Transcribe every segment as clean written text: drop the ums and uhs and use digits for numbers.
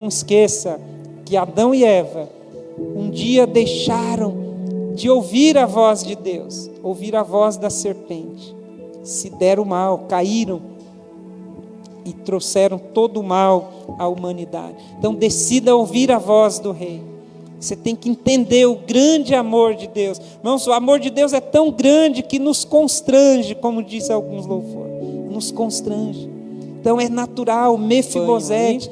Não esqueça que Adão e Eva um dia deixaram de ouvir a voz de Deus, ouvir a voz da serpente. Se deram mal, caíram e trouxeram todo o mal à humanidade. Então decida ouvir a voz do Rei. Você tem que entender o grande amor de Deus. Irmãos, o amor de Deus é tão grande que nos constrange, como disse alguns louvores. Nos constrange. Então é natural, Mefibosete.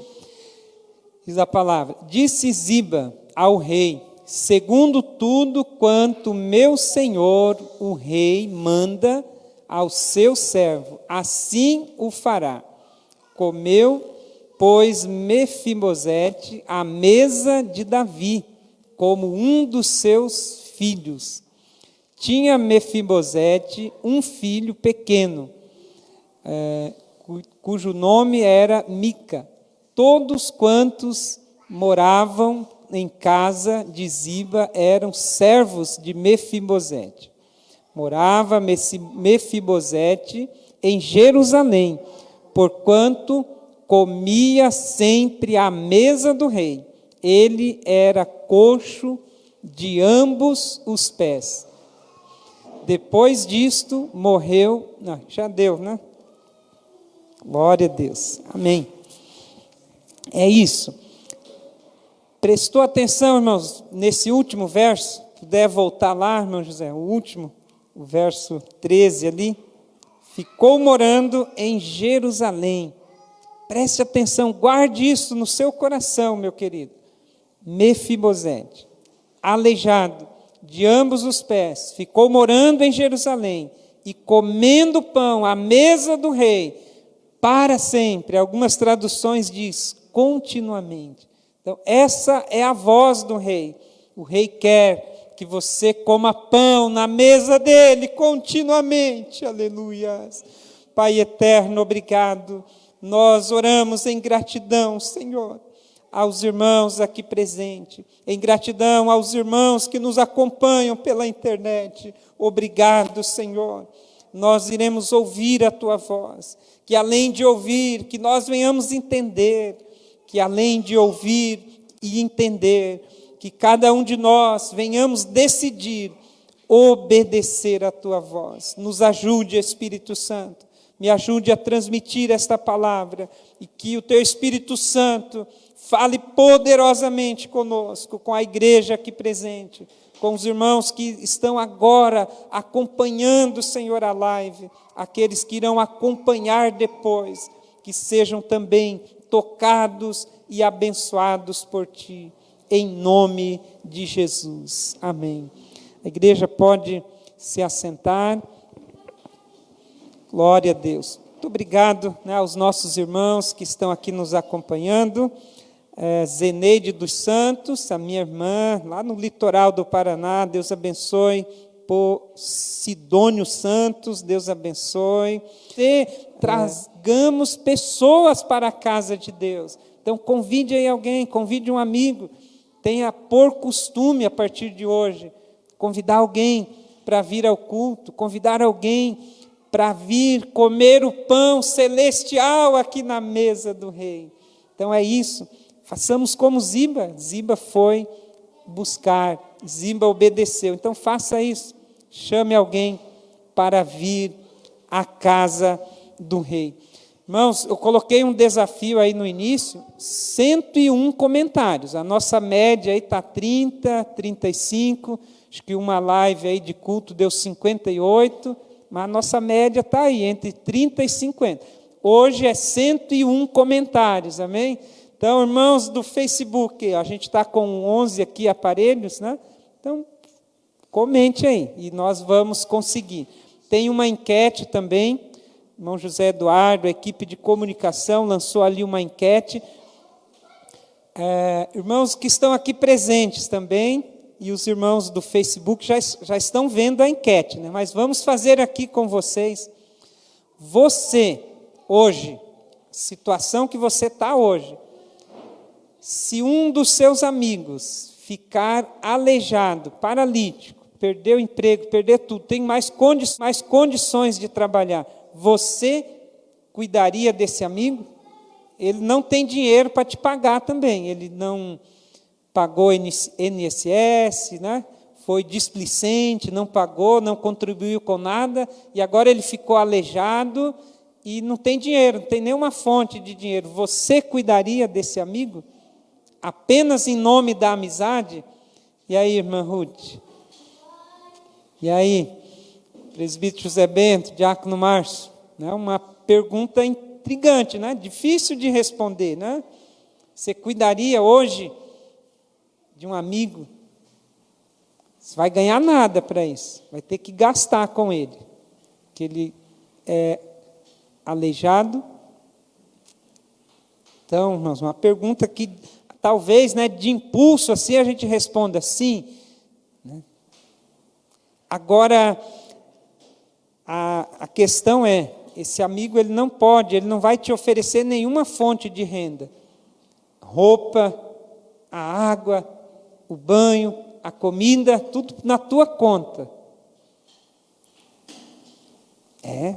Diz a palavra: disse Ziba ao rei: segundo tudo quanto meu senhor, o rei, manda ao seu servo, assim o fará. Comeu, pois, Mefibosete à mesa de Davi, como um dos seus filhos. Tinha Mefibosete um filho pequeno, cujo nome era Mica. Todos quantos moravam em casa de Ziba eram servos de Mefibosete. Morava Mefibosete em Jerusalém, porquanto comia sempre à mesa do rei. Ele era coxo de ambos os pés. Depois disto, morreu... Não, já deu, né? Glória a Deus. Amém. É isso. Prestou atenção, irmãos, nesse último verso? Puder voltar lá, irmão José, o último, o verso 13 ali. Ficou morando em Jerusalém. Preste atenção, guarde isso no seu coração, meu querido. Mefibosete, aleijado de ambos os pés, ficou morando em Jerusalém e comendo pão à mesa do rei para sempre. Algumas traduções diz continuamente. Então, essa é a voz do rei. O rei quer que você coma pão na mesa dele continuamente. Aleluia. Pai eterno, obrigado. Nós oramos em gratidão, Senhor, aos irmãos aqui presentes, em gratidão aos irmãos que nos acompanham pela internet. Obrigado, Senhor. Nós iremos ouvir a tua voz, que além de ouvir, que nós venhamos entender, que além de ouvir e entender, que cada um de nós venhamos decidir obedecer a tua voz. Nos ajude, Espírito Santo, me ajude a transmitir esta palavra, e que o teu Espírito Santo fale poderosamente conosco, com a igreja aqui presente, com os irmãos que estão agora acompanhando, Senhor, a live, aqueles que irão acompanhar depois, que sejam também tocados e abençoados por Ti, em nome de Jesus. Amém. A igreja pode se assentar. Glória a Deus. Muito obrigado, aos nossos irmãos que estão aqui nos acompanhando. Zeneide dos Santos, a minha irmã, lá no litoral do Paraná, Deus abençoe. Sidônio Santos, Deus abençoe. E tragamos pessoas para a casa de Deus. Então, convide aí alguém, convide um amigo. Tenha por costume, a partir de hoje, convidar alguém para vir ao culto, convidar alguém para vir comer o pão celestial aqui na mesa do rei. Então, é isso. Façamos como Ziba. Ziba foi buscar, Ziba obedeceu. Então, faça isso. Chame alguém para vir à casa do rei. Irmãos, eu coloquei um desafio aí no início, 101 comentários. A nossa média aí está 30, 35, acho que uma live aí de culto deu 58, mas a nossa média está aí, entre 30 e 50. Hoje é 101 comentários, amém? Então, irmãos do Facebook, a gente está com 11 aqui aparelhos, né? Então, comente aí, e nós vamos conseguir. Tem uma enquete também, irmão José Eduardo, a equipe de comunicação, lançou ali uma enquete. Irmãos que estão aqui presentes também, e os irmãos do Facebook já estão vendo a enquete, né? Mas vamos fazer aqui com vocês. Você, hoje, situação que você está hoje, se um dos seus amigos ficar aleijado, paralítico, perder o emprego, perder tudo, tem mais condições de trabalhar, você cuidaria desse amigo? ele não tem dinheiro para te pagar também. Ele não pagou INSS, né? Foi displicente, não pagou, não contribuiu com nada, e agora ele ficou aleijado e não tem dinheiro, não tem nenhuma fonte de dinheiro. Você cuidaria desse amigo? Apenas em nome da amizade? E aí, irmã Ruth? E aí, presbítero José Bento, diácono Márcio? Né? Uma pergunta intrigante, né? Difícil de responder, né? Você cuidaria hoje de um amigo? Você vai ganhar nada para isso, vai ter que gastar com ele, que ele é aleijado. Então, irmãos, uma pergunta que talvez, né, de impulso assim a gente responda sim, né? Agora, a questão é, esse amigo ele não vai te oferecer nenhuma fonte de renda. Roupa, a água, o banho, a comida, tudo na tua conta.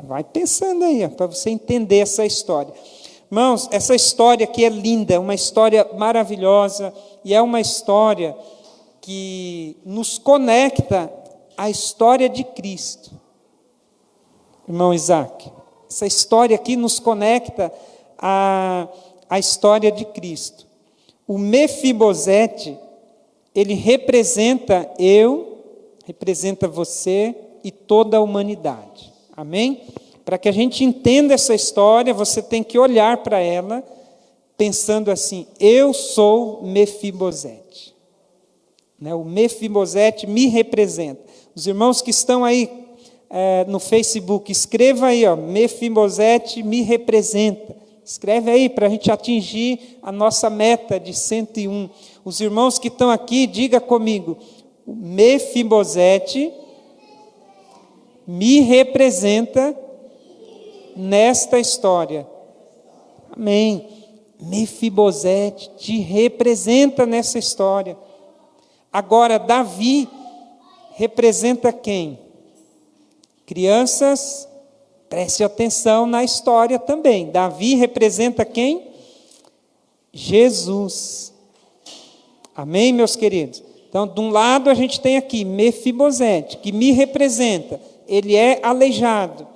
Vai pensando aí, para você entender essa história. Irmãos, essa história aqui é linda, uma história maravilhosa, e é uma história que nos conecta à história de Cristo. Irmão Isaac, essa história aqui nos conecta à história de Cristo. O Mefibosete, ele representa representa você e toda a humanidade. Amém? Para que a gente entenda essa história, você tem que olhar para ela, pensando assim, eu sou Mefibosete. Né? O Mefibosete me representa. Os irmãos que estão aí no Facebook, escreva aí, Mefibosete me representa. Escreve aí para a gente atingir a nossa meta de 101. Os irmãos que estão aqui, diga comigo, Mefibosete me representa nesta história. Amém. Mefibosete te representa nessa história. Agora, Davi representa quem? Crianças, preste atenção na história também. Davi representa quem? Jesus. Amém, meus queridos? Então, de um lado a gente tem aqui Mefibosete, que me representa. Ele é aleijado.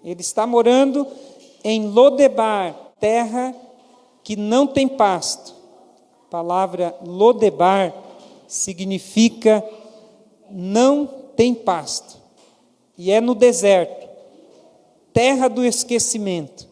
Ele está morando em Lodebar, terra que não tem pasto. A palavra Lodebar significa não tem pasto. E é no deserto, terra do esquecimento.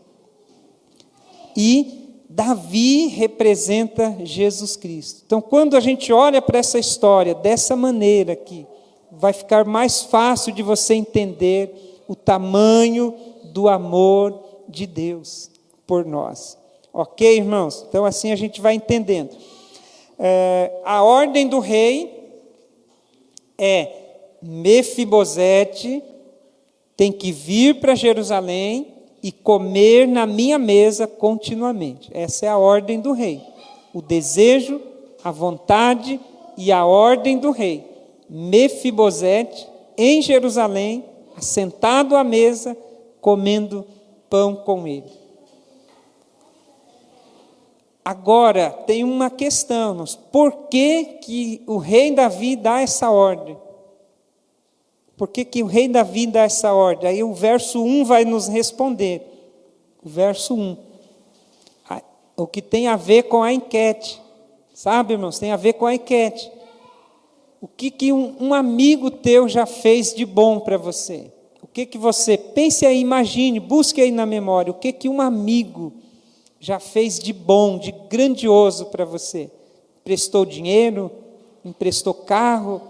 E Davi representa Jesus Cristo. Então, quando a gente olha para essa história dessa maneira aqui, vai ficar mais fácil de você entender o tamanho do amor de Deus por nós. Ok, irmãos? Então, assim a gente vai entendendo. A ordem do rei é Mefibosete tem que vir para Jerusalém e comer na minha mesa continuamente. Essa é a ordem do rei. O desejo, a vontade e a ordem do rei. Mefibosete em Jerusalém, assentado à mesa, comendo pão com ele. Agora, tem uma questão, irmãos. Por que o rei Davi dá essa ordem? Por que o rei Davi dá essa ordem? Aí o verso 1 vai nos responder. O verso 1. O que tem a ver com a enquete. Sabe, irmãos? Tem a ver com a enquete. O que um amigo teu já fez de bom para você? O que você... Pense aí, imagine, busque aí na memória. O que um amigo já fez de bom, de grandioso para você? Emprestou dinheiro? Emprestou carro?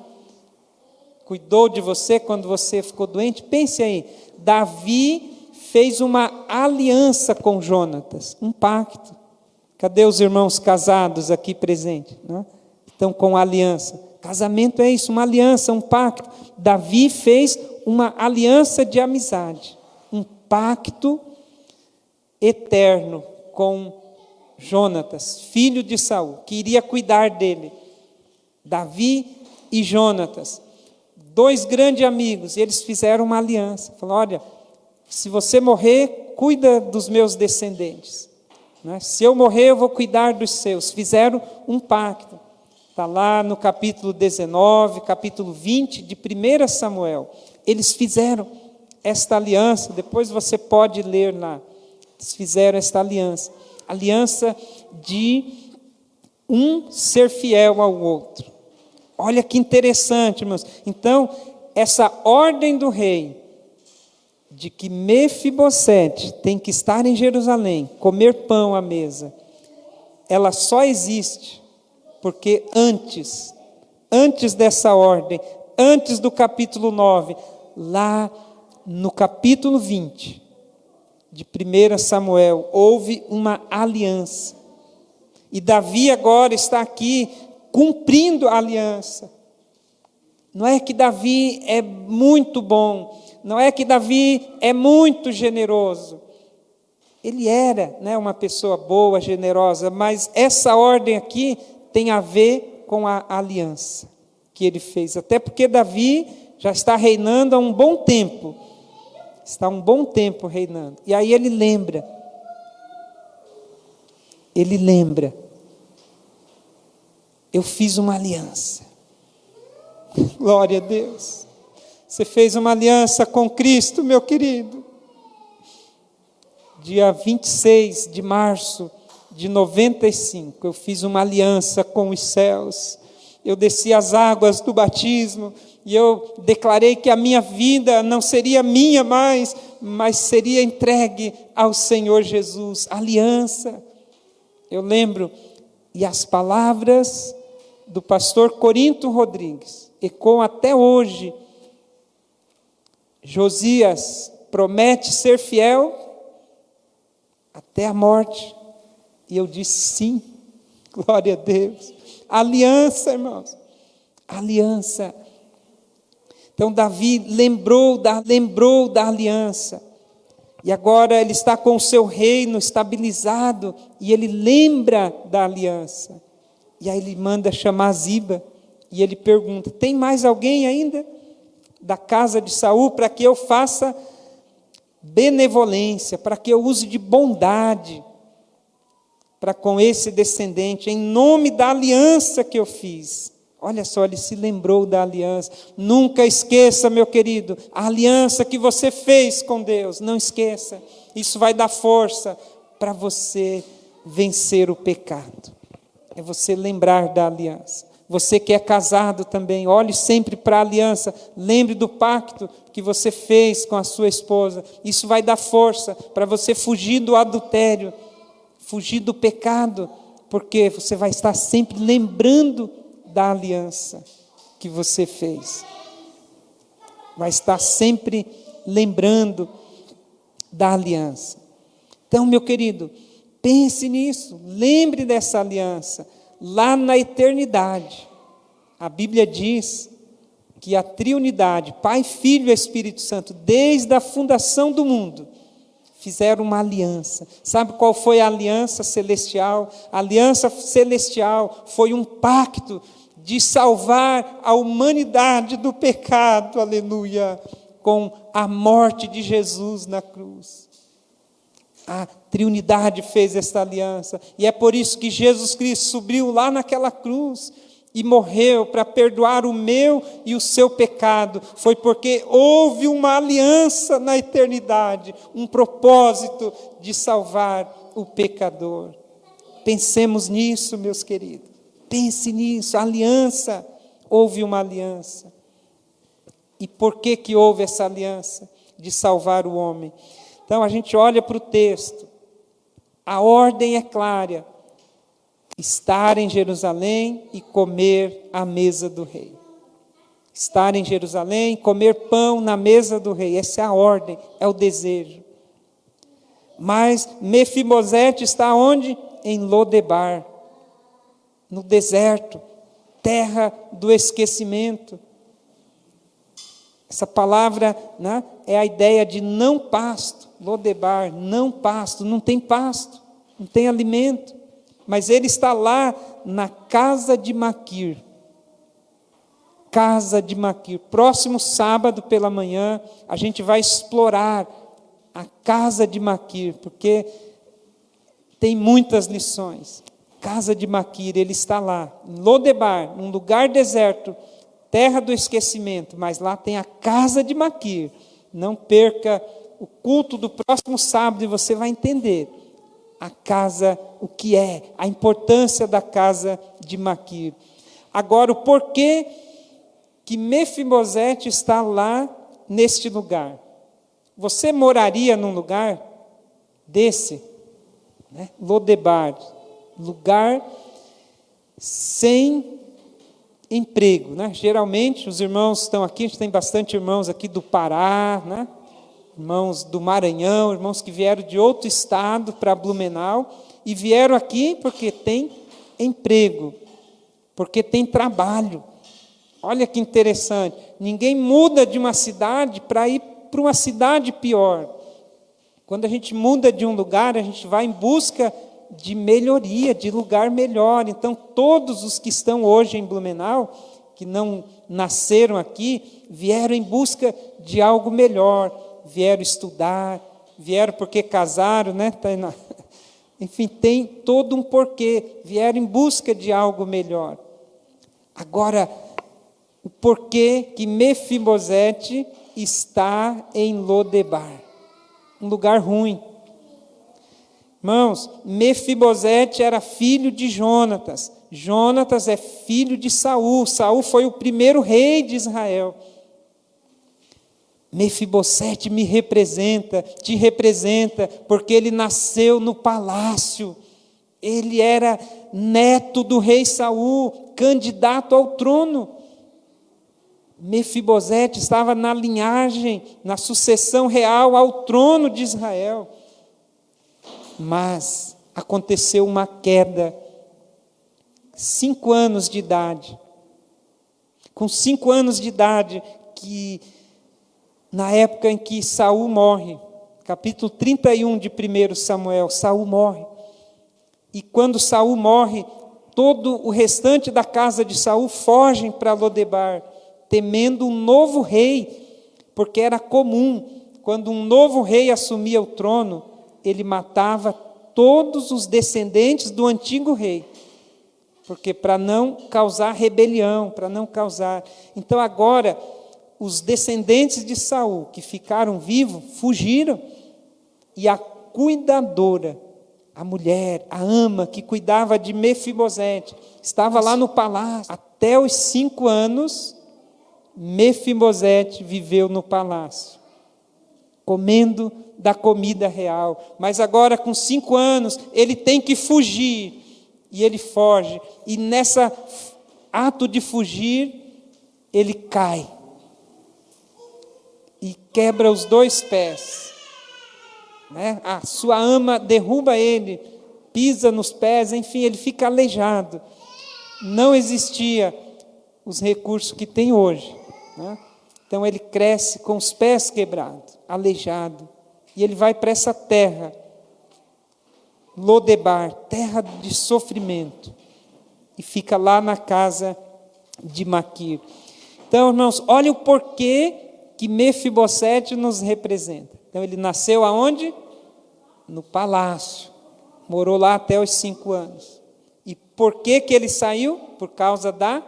Cuidou de você quando você ficou doente? Pense aí, Davi fez uma aliança com Jonatas, um pacto. Cadê os irmãos casados aqui presentes? Né? Estão com aliança. Casamento é isso, uma aliança, um pacto. Davi fez uma aliança de amizade, um pacto eterno com Jonatas, filho de Saul, que iria cuidar dele. Davi e Jonatas, dois grandes amigos, e eles fizeram uma aliança. Falaram, olha, se você morrer, cuida dos meus descendentes. né? Se eu morrer, eu vou cuidar dos seus. Fizeram um pacto. Está lá no capítulo 19, capítulo 20 de 1 Samuel. Eles fizeram esta aliança, depois você pode ler lá. Eles fizeram esta aliança. Aliança de um ser fiel ao outro. Olha que interessante, irmãos. Então, essa ordem do rei, de que Mefibosete tem que estar em Jerusalém, comer pão à mesa, ela só existe porque antes dessa ordem, antes do capítulo 9, lá no capítulo 20 de 1 Samuel, houve uma aliança. E Davi agora está aqui cumprindo a aliança. Não é que Davi é muito bom, não é que Davi é muito generoso. Ele era, né, uma pessoa boa, generosa, mas essa ordem aqui tem a ver com a aliança que ele fez. Até porque Davi já está reinando há um bom tempo. Está há um bom tempo reinando. E aí ele lembra. Eu fiz uma aliança. Glória a Deus. Você fez uma aliança com Cristo, meu querido. Dia 26 de março de 95, eu fiz uma aliança com os céus. Eu desci as águas do batismo e eu declarei que a minha vida não seria minha mais, mas seria entregue ao Senhor Jesus. Aliança. Eu lembro, e as palavras do pastor Corinto Rodrigues ecoam até hoje. Josias promete ser fiel até a morte. E eu disse sim, glória a Deus. Aliança, irmãos, aliança. Então Davi lembrou da aliança. E agora ele está com o seu reino estabilizado e ele lembra da aliança. E aí ele manda chamar Ziba e ele pergunta: tem mais alguém ainda da casa de Saul para que eu faça benevolência, para que eu use de bondade para com esse descendente, em nome da aliança que eu fiz? Olha só, ele se lembrou da aliança. Nunca esqueça, meu querido, a aliança que você fez com Deus. Não esqueça. Isso vai dar força para você vencer o pecado. É você lembrar da aliança. Você que é casado também, olhe sempre para a aliança. Lembre do pacto que você fez com a sua esposa. Isso vai dar força para você fugir do adultério, fugir do pecado, porque você vai estar sempre lembrando da aliança que você fez. Vai estar sempre lembrando da aliança. Então, meu querido, pense nisso, lembre dessa aliança. Lá na eternidade, a Bíblia diz que a triunidade, Pai, Filho e Espírito Santo, desde a fundação do mundo, fizeram uma aliança. Sabe qual foi a aliança celestial? A aliança celestial foi um pacto de salvar a humanidade do pecado, aleluia, com a morte de Jesus na cruz. A triunidade fez esta aliança, e é por isso que Jesus Cristo subiu lá naquela cruz e morreu para perdoar o meu e o seu pecado. Foi porque houve uma aliança na eternidade, um propósito de salvar o pecador. Pensemos nisso, meus queridos. Pense nisso, a aliança, houve uma aliança. E por que houve essa aliança? De salvar o homem. Então a gente olha para o texto, a ordem é clara: estar em Jerusalém e comer à mesa do rei. Estar em Jerusalém, comer pão na mesa do rei, essa é a ordem, é o desejo. Mas Mefibosete está onde? Em Lodebar, no deserto, terra do esquecimento. Essa palavra, né, é a ideia de não pasto. Lodebar, não pasto, não tem pasto, não tem alimento. Mas ele está lá na casa de Maquir. Casa de Maquir. Próximo sábado pela manhã, a gente vai explorar a casa de Maquir, porque tem muitas lições. Casa de Maquir, ele está lá, em Lodebar, num lugar deserto, terra do esquecimento, mas lá tem a casa de Maquir. Não perca o culto do próximo sábado e você vai entender a casa, o que é, a importância da casa de Maquir. Agora, o porquê que Mefibosete está lá neste lugar? Você moraria num lugar desse? Né? Lodebar, lugar sem emprego, né? Geralmente os irmãos estão aqui, a gente tem bastante irmãos aqui do Pará, né? Irmãos do Maranhão, irmãos que vieram de outro estado para Blumenau e vieram aqui porque tem emprego, porque tem trabalho. Olha que interessante, ninguém muda de uma cidade para ir para uma cidade pior. Quando a gente muda de um lugar, a gente vai em busca de melhoria, de lugar melhor. Então, todos os que estão hoje em Blumenau, que não nasceram aqui, vieram em busca de algo melhor, vieram estudar, vieram porque casaram, né? Enfim, tem todo um porquê, vieram em busca de algo melhor. Agora, o porquê que Mefibosete está em Lodebar, um lugar ruim. Irmãos, Mefibosete era filho de Jonatas. Jonatas é filho de Saul. Saul foi o primeiro rei de Israel. Mefibosete me representa, te representa, porque ele nasceu no palácio. Ele era neto do rei Saul, candidato ao trono. Mefibosete estava na linhagem, na sucessão real ao trono de Israel. Mas aconteceu uma queda, 5 anos de idade. Com 5 anos de idade, que na época em que Saul morre, capítulo 31 de 1 Samuel, Saul morre. E quando Saul morre, todo o restante da casa de Saul fogem para Lodebar, temendo um novo rei, porque era comum, quando um novo rei assumia o trono, ele matava todos os descendentes do antigo rei, porque para não causar rebelião, para não causar. Então agora, os descendentes de Saul, que ficaram vivos, fugiram, e a cuidadora, a mulher, a ama, que cuidava de Mefibosete, estava lá no palácio. Até os 5 anos, Mefibosete viveu no palácio, comendo da comida real. Mas agora, com 5 anos, ele tem que fugir. E ele foge. E nesse ato de fugir, ele cai. E quebra os 2 pés. Né? A sua ama derruba ele, pisa nos pés, enfim, ele fica aleijado. Não existia os recursos que tem hoje. Né? Então ele cresce com os pés quebrados, aleijado. E ele vai para essa terra, Lodebar, terra de sofrimento. E fica lá na casa de Maquir. Então, irmãos, olha o porquê que Mefibosete nos representa. Então, ele nasceu aonde? No palácio. Morou lá até os 5 anos. E por que que ele saiu? Por causa da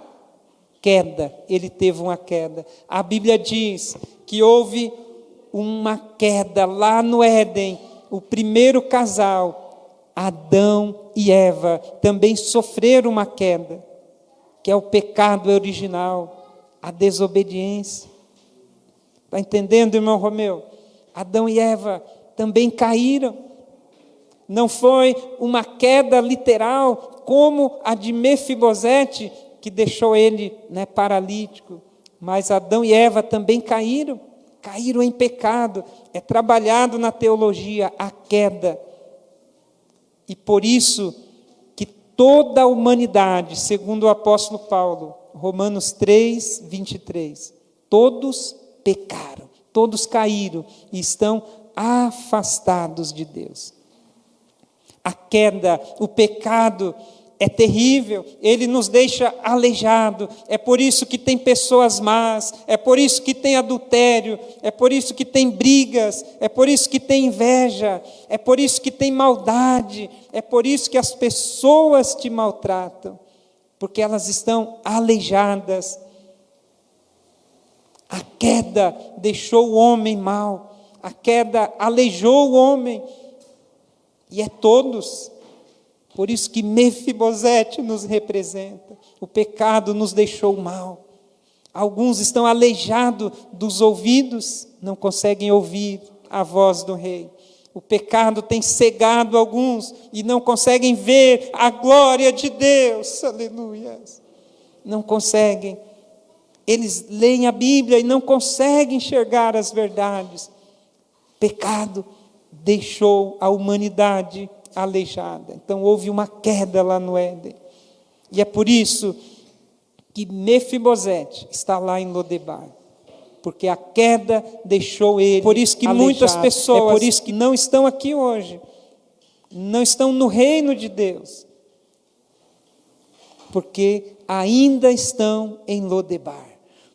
queda. Ele teve uma queda. A Bíblia diz que houve uma queda lá no Éden. O primeiro casal, Adão e Eva, também sofreram uma queda, que é o pecado original, a desobediência. Está entendendo, irmão Romeu? Adão e Eva também caíram. Não foi uma queda literal, como a de Mefibosete, que deixou ele, né, paralítico. Mas Adão e Eva também caíram em pecado. É trabalhado na teologia a queda. E por isso que toda a humanidade, segundo o apóstolo Paulo, Romanos 3, 23, todos pecaram, todos caíram e estão afastados de Deus. A queda, o pecado, é terrível, ele nos deixa aleijado. É por isso que tem pessoas más, é por isso que tem adultério, é por isso que tem brigas, é por isso que tem inveja, é por isso que tem maldade, é por isso que as pessoas te maltratam, porque elas estão aleijadas. A queda deixou o homem mau, a queda aleijou o homem, e é todos. Por isso que Mefibosete nos representa. O pecado nos deixou mal. Alguns estão aleijados dos ouvidos, não conseguem ouvir a voz do rei. O pecado tem cegado alguns e não conseguem ver a glória de Deus. Aleluia. Não conseguem. Eles leem a Bíblia e não conseguem enxergar as verdades. Pecado deixou a humanidade aleijada. Então houve uma queda lá no Éden. E é por isso que Mefibosete está lá em Lodebar. Porque a queda deixou ele. Por isso que aleijado. Muitas pessoas, é por isso que não estão aqui hoje. Não estão no reino de Deus. Porque ainda estão em Lodebar.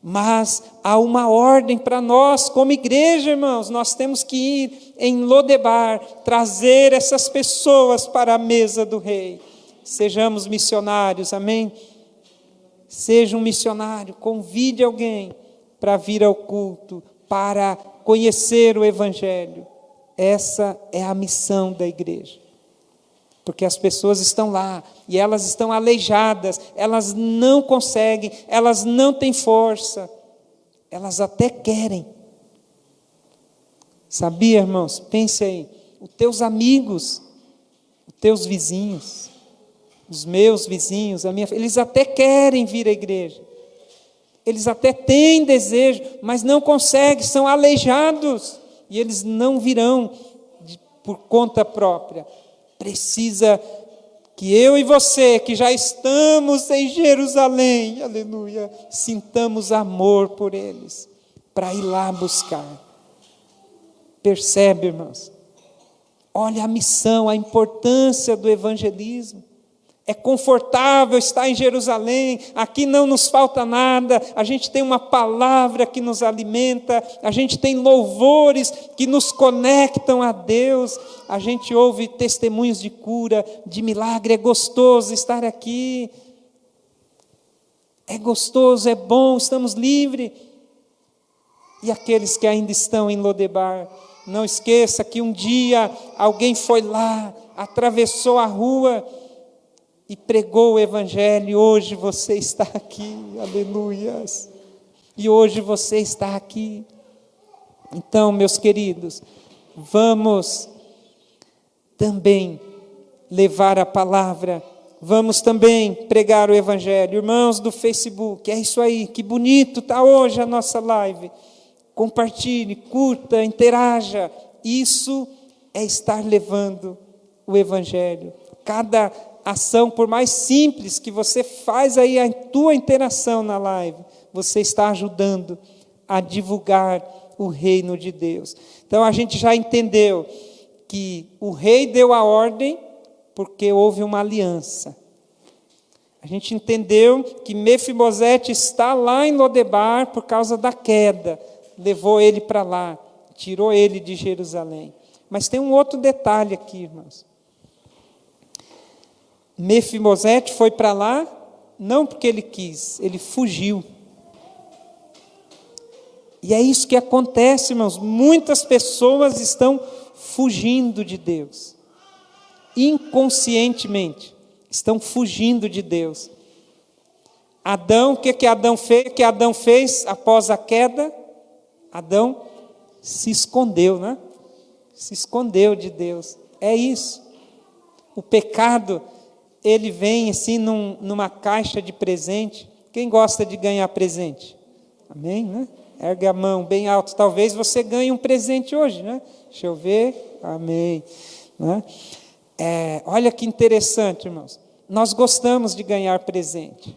Mas há uma ordem para nós, como igreja, irmãos, nós temos que ir em Lodebar, trazer essas pessoas para a mesa do rei. Sejamos missionários, amém? Seja um missionário, convide alguém para vir ao culto, para conhecer o Evangelho. Essa é a missão da igreja. Porque as pessoas estão lá, e elas estão aleijadas, elas não conseguem, elas não têm força, elas até querem. Sabia, irmãos? Pense aí, os teus amigos, os teus vizinhos, os meus vizinhos, eles até querem vir à igreja, eles até têm desejo, mas não conseguem, são aleijados, e eles não virão por conta própria. Precisa que eu e você, que já estamos em Jerusalém, aleluia, sintamos amor por eles, para ir lá buscar. Percebe, irmãos? Olha a missão, a importância do evangelismo. É confortável estar em Jerusalém, aqui não nos falta nada, a gente tem uma palavra que nos alimenta, a gente tem louvores que nos conectam a Deus, a gente ouve testemunhos de cura, de milagre, é gostoso estar aqui, é gostoso, é bom, estamos livres. E aqueles que ainda estão em Lodebar, não esqueça que um dia alguém foi lá, atravessou a rua, e pregou o Evangelho, e hoje você está aqui, aleluias, e hoje você está aqui. Então, meus queridos, vamos também levar a palavra, vamos também pregar o Evangelho. Irmãos do Facebook, é isso aí, que bonito está hoje a nossa live. Compartilhe, curta, interaja, isso é estar levando o Evangelho. Cada ação, por mais simples que você faz aí a tua interação na live, você está ajudando a divulgar o reino de Deus. Então a gente já entendeu que o rei deu a ordem porque houve uma aliança. A gente entendeu que Mefibosete está lá em Lodebar por causa da queda, levou ele para lá, tirou ele de Jerusalém. Mas tem um outro detalhe aqui, irmãos. Mefibosete foi para lá, não porque ele quis, ele fugiu. E é isso que acontece, irmãos. Muitas pessoas estão fugindo de Deus. Inconscientemente, estão fugindo de Deus. Adão, o que Adão fez? O que Adão fez após a queda? Adão se escondeu, né? Se escondeu de Deus. É isso. O pecado, ele vem assim numa caixa de presente. Quem gosta de ganhar presente? Amém, né? Ergue a mão bem alto. Talvez você ganhe um presente hoje, né? Deixa eu ver. Amém. Né? Olha que interessante, irmãos. Nós gostamos de ganhar presente.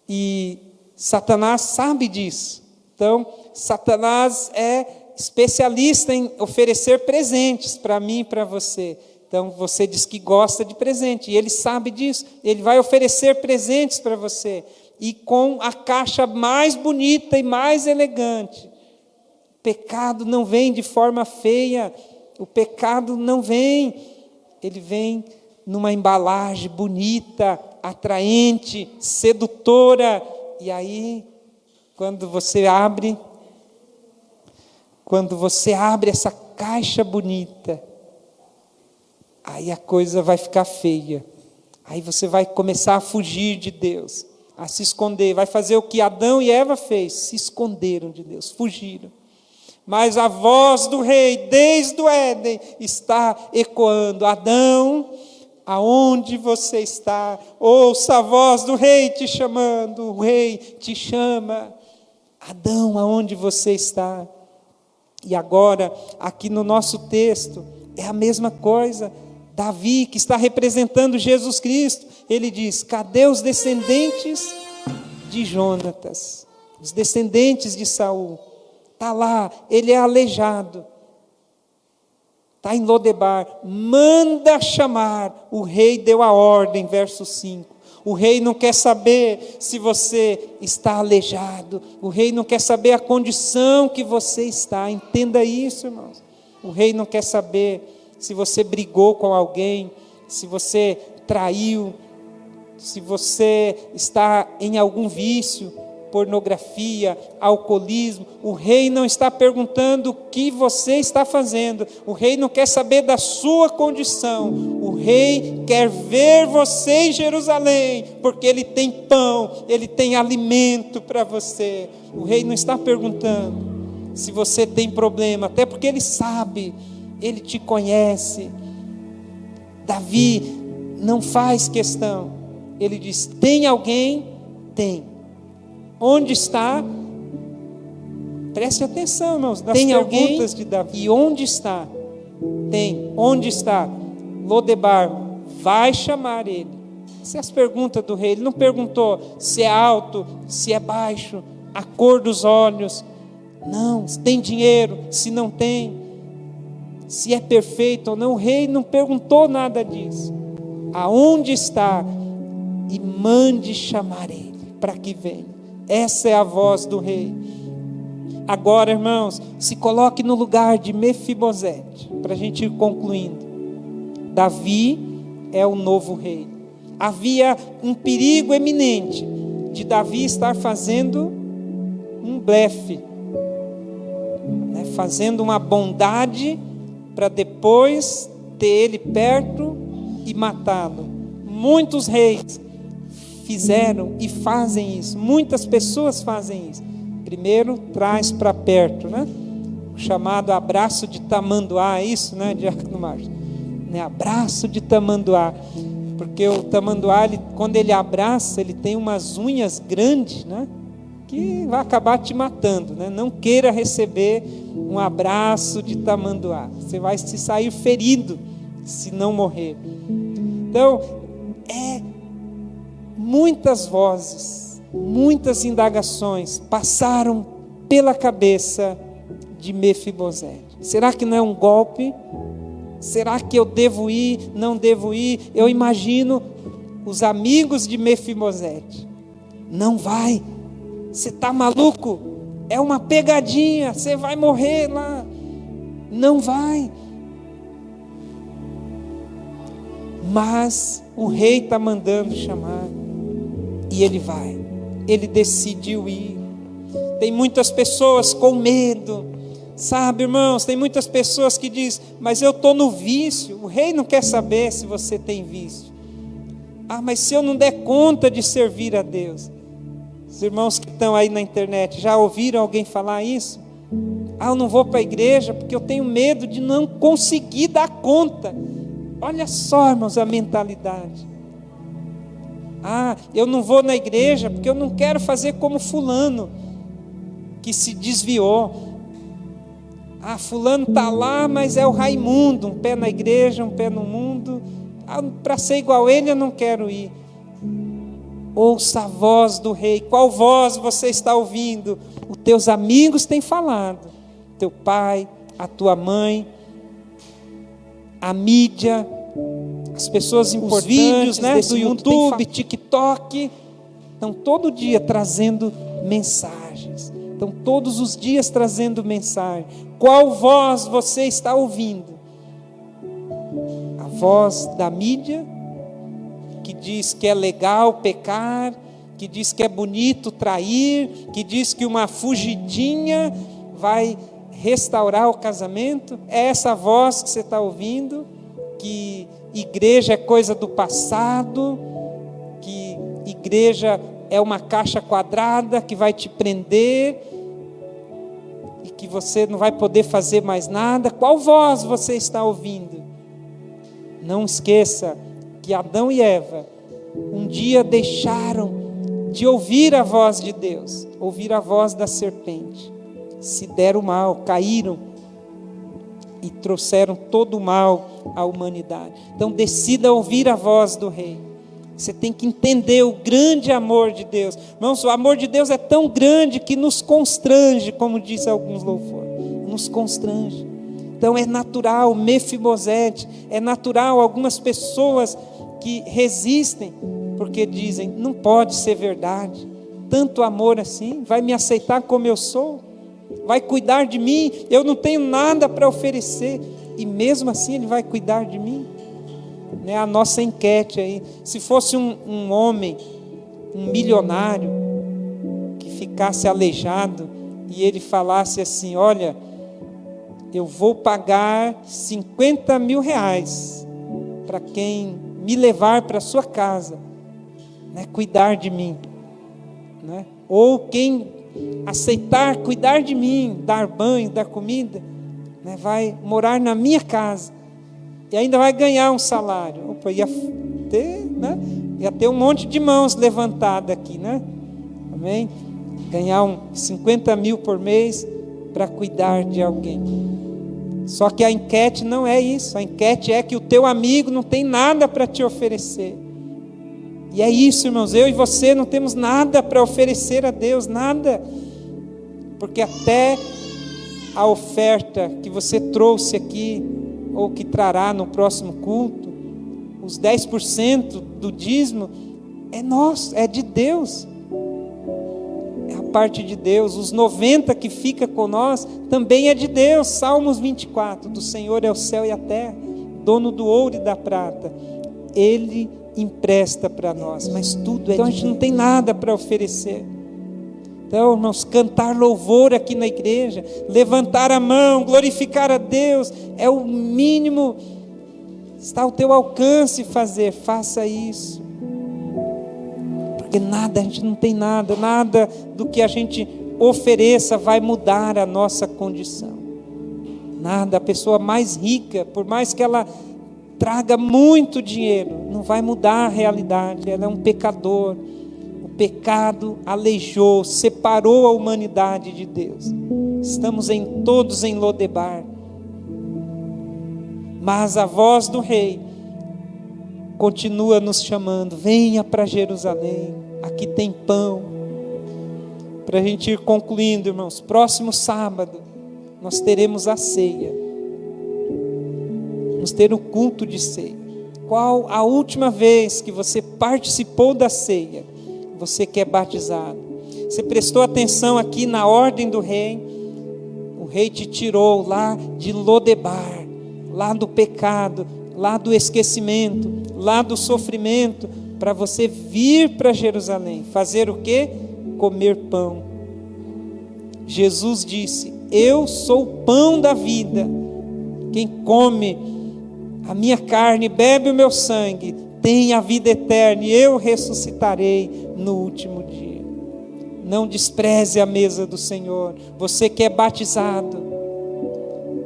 E Satanás sabe disso. Então, Satanás é especialista em oferecer presentes para mim e para você. Então você diz que gosta de presente, e ele sabe disso. Ele vai oferecer presentes para você, e com a caixa mais bonita e mais elegante. O pecado não vem de forma feia, o pecado não vem, ele vem numa embalagem bonita, atraente, sedutora. E aí, quando você abre essa caixa bonita, aí a coisa vai ficar feia. Aí você vai começar a fugir de Deus, a se esconder. Vai fazer o que Adão e Eva fez, se esconderam de Deus, fugiram. Mas a voz do rei, desde o Éden, está ecoando: Adão, aonde você está? Ouça a voz do rei te chamando, o rei te chama. Adão, aonde você está? E agora, aqui no nosso texto, é a mesma coisa. Davi, que está representando Jesus Cristo, ele diz: cadê os descendentes de Jonatas? Os descendentes de Saul. Está lá, ele é aleijado. Está em Lodebar. Manda chamar. O rei deu a ordem, verso 5. O rei não quer saber se você está aleijado. O rei não quer saber a condição que você está. Entenda isso, irmãos. O rei não quer saber se você brigou com alguém, se você traiu, se você está em algum vício, pornografia, alcoolismo. O rei não está perguntando o que você está fazendo. O rei não quer saber da sua condição. O rei quer ver você em Jerusalém, porque ele tem pão, ele tem alimento para você. O rei não está perguntando se você tem problema, até porque ele sabe, ele te conhece. Davi não faz questão. Ele diz: tem alguém? Tem. Onde está? Preste atenção, irmãos, nas perguntas de Davi. E onde está? Tem. Onde está? Lodebar. Vai chamar ele. Essas são as perguntas do rei. Ele não perguntou se é alto, se é baixo, a cor dos olhos. Não, se tem dinheiro, se não tem, se é perfeito ou não. O rei não perguntou nada disso. Aonde está? E mande chamar ele, para que venha. Essa é a voz do rei. Agora, irmãos, se coloque no lugar de Mefibosete, para a gente ir concluindo. Davi é o novo rei. Havia um perigo eminente de Davi estar fazendo um blefe, né? Fazendo uma bondade para depois ter ele perto e matá-lo. Muitos reis fizeram e fazem isso. Muitas pessoas fazem isso. Primeiro traz para perto, né? O chamado abraço de tamanduá, é isso, né, Diácono Márcio? Né? Abraço de tamanduá. Porque o tamanduá, quando ele abraça, ele tem umas unhas grandes, né? Que vai acabar te matando, né? Não queira receber um abraço de tamanduá. Você vai se sair ferido se não morrer. Então, muitas vozes, muitas indagações passaram pela cabeça de Mefibosete. Será que não é um golpe? Será que eu devo ir? Não devo ir? Eu imagino os amigos de Mefibosete. Não vai. Você está maluco? É uma pegadinha. Você vai morrer lá. Não vai. Mas o rei está mandando chamar. E ele vai. Ele decidiu ir. Tem muitas pessoas com medo. Sabe, irmãos, tem muitas pessoas que dizem: mas eu estou no vício. O rei não quer saber se você tem vício. Ah, mas se eu não der conta de servir a Deus. Os irmãos que estão aí na internet, já ouviram alguém falar isso? Ah, eu não vou para a igreja porque eu tenho medo de não conseguir dar conta. Olha só, irmãos, a mentalidade. Ah, eu não vou na igreja porque eu não quero fazer como fulano, que se desviou. Ah, fulano está lá, mas é o Raimundo, um pé na igreja, um pé no mundo. Ah, para ser igual a ele eu não quero ir. Ouça a voz do rei. Qual voz você está ouvindo? Os teus amigos têm falado. Teu pai, a tua mãe, a mídia, as pessoas importantes, os vídeos, né, do YouTube, TikTok, estão todo dia trazendo mensagens. Estão todos os dias trazendo mensagem. Qual voz você está ouvindo? A voz da mídia, que diz que é legal pecar, que diz que é bonito trair, que diz que uma fugidinha vai restaurar o casamento? É essa voz que você está ouvindo? Que igreja é coisa do passado, que igreja é uma caixa quadrada que vai te prender e que você não vai poder fazer mais nada? Qual voz você está ouvindo? Não esqueça que Adão e Eva um dia deixaram de ouvir a voz de Deus, ouvir a voz da serpente, se deram mal, caíram e trouxeram todo o mal à humanidade. Então decida ouvir a voz do Rei. Você tem que entender o grande amor de Deus. Irmãos, o amor de Deus é tão grande que nos constrange, como diz alguns louvores, nos constrange. Então é natural, Mefibosete, é natural algumas pessoas que resistem, porque dizem, não pode ser verdade, tanto amor assim, vai me aceitar como eu sou, vai cuidar de mim, eu não tenho nada para oferecer, e mesmo assim Ele vai cuidar de mim. Né? A nossa enquete aí, se fosse um homem, um milionário, que ficasse aleijado, e ele falasse assim, olha, eu vou pagar 50 mil reais para quem me levar para a sua casa, né, cuidar de mim, né? Ou quem aceitar cuidar de mim, dar banho, dar comida, né, vai morar na minha casa e ainda vai ganhar um salário. Opa, ia ter um monte de mãos levantadas aqui, né? Amém? Ganhar 50 mil por mês para cuidar de alguém. Só que a enquete não é isso. A enquete é que o teu amigo não tem nada para te oferecer. E é isso, irmãos. Eu e você não temos nada para oferecer a Deus, nada. Porque até a oferta que você trouxe aqui, ou que trará no próximo culto, os 10% do dízimo, é nosso, é de Deus. É a parte de Deus. Os 90% que fica com nós, também é de Deus. Salmos 24, do Senhor é o céu e a terra, dono do ouro e da prata. Ele empresta para nós, mas tudo é então a gente não tem nada para oferecer. Então, irmãos, cantar louvor aqui na igreja, levantar a mão, glorificar a Deus, é o mínimo, está ao teu alcance fazer, faça isso. Porque nada, a gente não tem nada, nada do que a gente ofereça vai mudar a nossa condição. Nada, a pessoa mais rica, por mais que ela traga muito dinheiro, não vai mudar a realidade, ela é um pecador. O pecado aleijou, separou a humanidade de Deus. Estamos todos em Lodebar. Mas a voz do Rei continua nos chamando, venha para Jerusalém, aqui tem pão. Para a gente ir concluindo, irmãos, próximo sábado nós teremos a ceia. Vamos ter o culto de ceia. Qual a última vez que você participou da ceia? Você que é batizado. Você prestou atenção aqui na ordem do Rei? O Rei te tirou lá de Lodebar, lá do pecado, lá do esquecimento, lá do sofrimento, para você vir para Jerusalém. Fazer o quê? Comer pão. Jesus disse, eu sou o pão da vida. Quem come a minha carne, bebe o meu sangue, tem a vida eterna, e eu ressuscitarei no último dia. Não despreze a mesa do Senhor. Você que é batizado,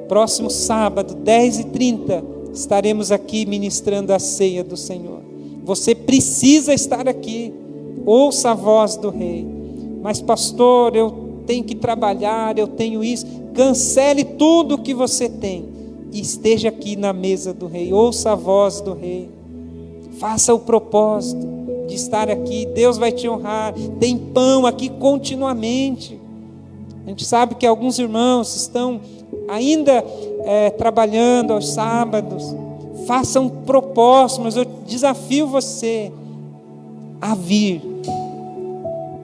próximo sábado, 10h30, estaremos aqui ministrando a ceia do Senhor. Você precisa estar aqui. Ouça a voz do Rei. Mas pastor, eu tenho que trabalhar, eu tenho isso. Cancele tudo o que você tem e esteja aqui na mesa do Rei. Ouça a voz do Rei. Faça o propósito de estar aqui. Deus vai te honrar. Tem pão aqui continuamente. A gente sabe que alguns irmãos estão ainda trabalhando aos sábados. faça um propósito, mas eu desafio você a vir.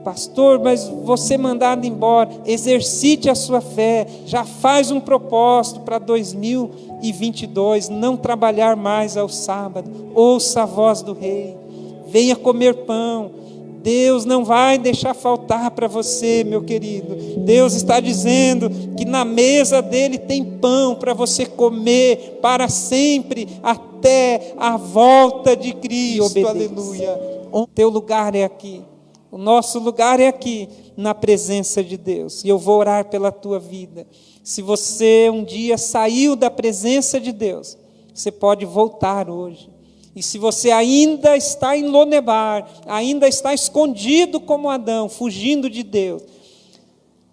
Pastor, mas você mandado embora, exercite a sua fé, já faz um propósito para 2022, não trabalhar mais ao sábado, ouça a voz do Rei, venha comer pão. Deus não vai deixar faltar para você, meu querido. Deus está dizendo que na mesa dele tem pão para você comer para sempre, até a volta de Cristo. Aleluia. O teu lugar é aqui. O nosso lugar é aqui, na presença de Deus. E eu vou orar pela tua vida. Se você um dia saiu da presença de Deus, você pode voltar hoje. E se você ainda está em Lodebar, ainda está escondido como Adão, fugindo de Deus,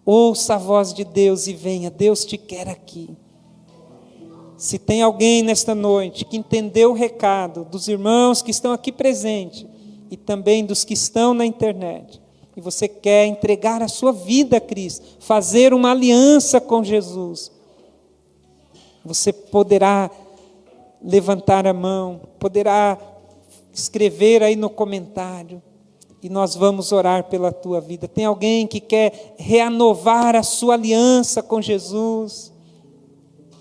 ouça a voz de Deus e venha. Deus te quer aqui. Se tem alguém nesta noite que entendeu o recado dos irmãos que estão aqui presentes, e também dos que estão na internet, e você quer entregar a sua vida a Cristo, fazer uma aliança com Jesus, você poderá levantar a mão, poderá escrever aí no comentário, e nós vamos orar pela tua vida. Tem alguém que quer renovar a sua aliança com Jesus,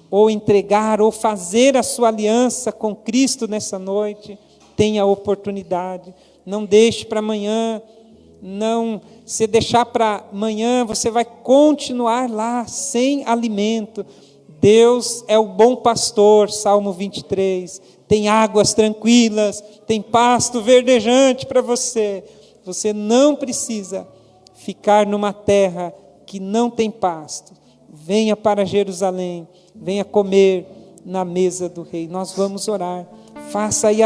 ou entregar, ou fazer a sua aliança com Cristo nessa noite? Tenha a oportunidade. Não deixe para amanhã. Não, se deixar para amanhã, você vai continuar lá sem alimento. Deus é o bom pastor, Salmo 23. Tem águas tranquilas, tem pasto verdejante para você. Você não precisa ficar numa terra que não tem pasto. Venha para Jerusalém, venha comer na mesa do Rei. Nós vamos orar. Faça aí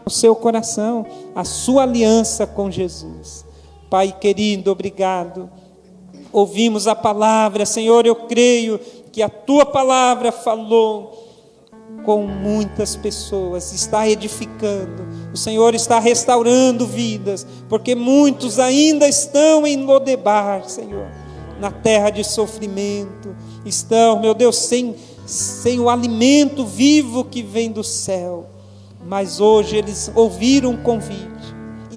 no seu coração a sua aliança com Jesus. Pai querido, obrigado. Ouvimos a palavra, Senhor, eu creio que a tua palavra falou com muitas pessoas, está edificando. O Senhor está restaurando vidas, porque muitos ainda estão em Lodebar, Senhor, na terra de sofrimento. Estão, meu Deus, sem o alimento vivo que vem do céu. Mas hoje eles ouviram um convite